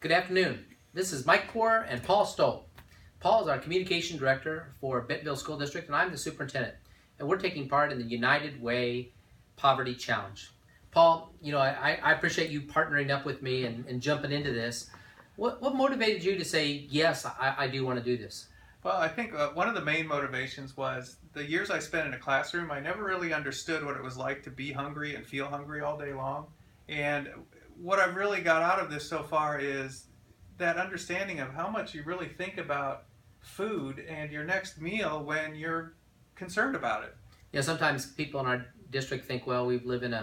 Good afternoon. This is Mike Poore and Paul Stolt. Paul is our communication director for Bentonville School District, and I'm the superintendent. And we're taking part in the United Way Poverty Challenge. Paul, I appreciate you partnering up with me and jumping into this. What motivated you to say, yes, I do want to do this? Well, I think one of the main motivations was the years I spent in a classroom, I never really understood what it was like to be hungry and feel hungry all day long. And what I've really got out of this so far is that understanding of how much you really think about food and your next meal when you're concerned about it. Sometimes people in our district think, well, we live in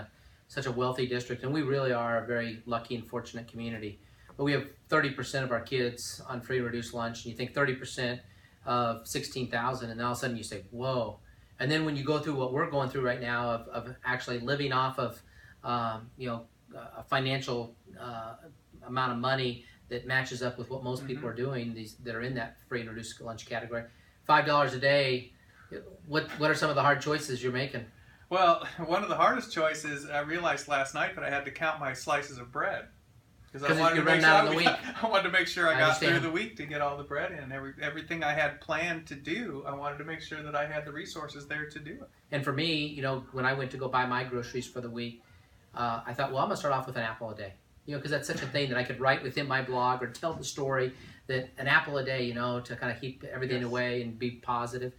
such a wealthy district, and we really are a very lucky and fortunate community. But we have 30% of our kids on free reduced lunch, and you think 30% of 16,000, and all of a sudden you say, whoa. And then when you go through what we're going through right now of actually living off of a financial amount of money that matches up with what most people are doing, that are in that free and reduced lunch category, $5 a day, what are some of the hard choices you're making? Well, one of the hardest choices I realized last night that I had to count my slices of bread. Because I wanted to make sure I got through the week to get all the bread in. Everything I had planned to do, I wanted to make sure that I had the resources there to do it. And for me, when I went to go buy my groceries for the week, I thought, well, I'm going to start off with an apple a day. Because that's such a thing that I could write within my blog or tell the story that an apple a day, to kind of keep everything away and be positive.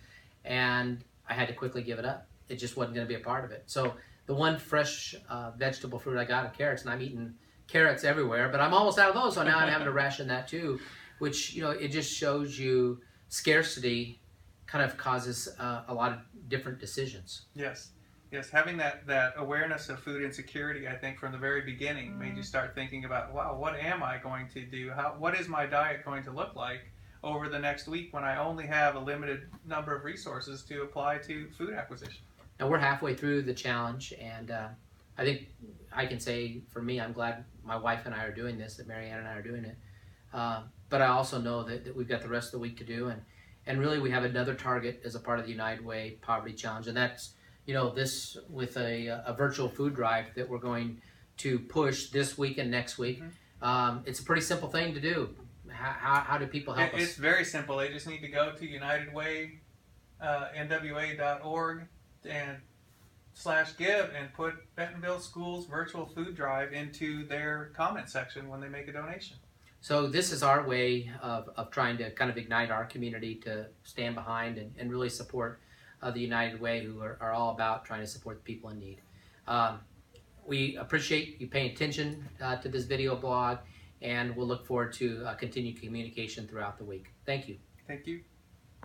And I had to quickly give it up. It just wasn't going to be a part of it. So the one fresh vegetable fruit I got are carrots, and I'm eating carrots everywhere, but I'm almost out of those, so now I'm having to ration that too, which, it just shows you scarcity kind of causes a lot of different decisions. Yes, having that awareness of food insecurity, I think from the very beginning made you start thinking about, wow, what am I going to do? What is my diet going to look like over the next week when I only have a limited number of resources to apply to food acquisition? Now we're halfway through the challenge, and I think I can say, for me, I'm glad my wife and I are doing this, that Marianne and I are doing it. But I also know that we've got the rest of the week to do, and really we have another target as a part of the United Way Poverty Challenge, and that's, this with a virtual food drive that we're going to push this week and next week. It's a pretty simple thing to do. How do people help us? It's very simple. They just need to go to UnitedWay, NWA.org, and /give and put Bentonville Schools Virtual Food Drive into their comment section when they make a donation. So this is our way of trying to kind of ignite our community to stand behind and really support the United Way, who are all about trying to support the people in need. We appreciate you paying attention to this video blog, and we'll look forward to continued communication throughout the week. Thank you. Thank you.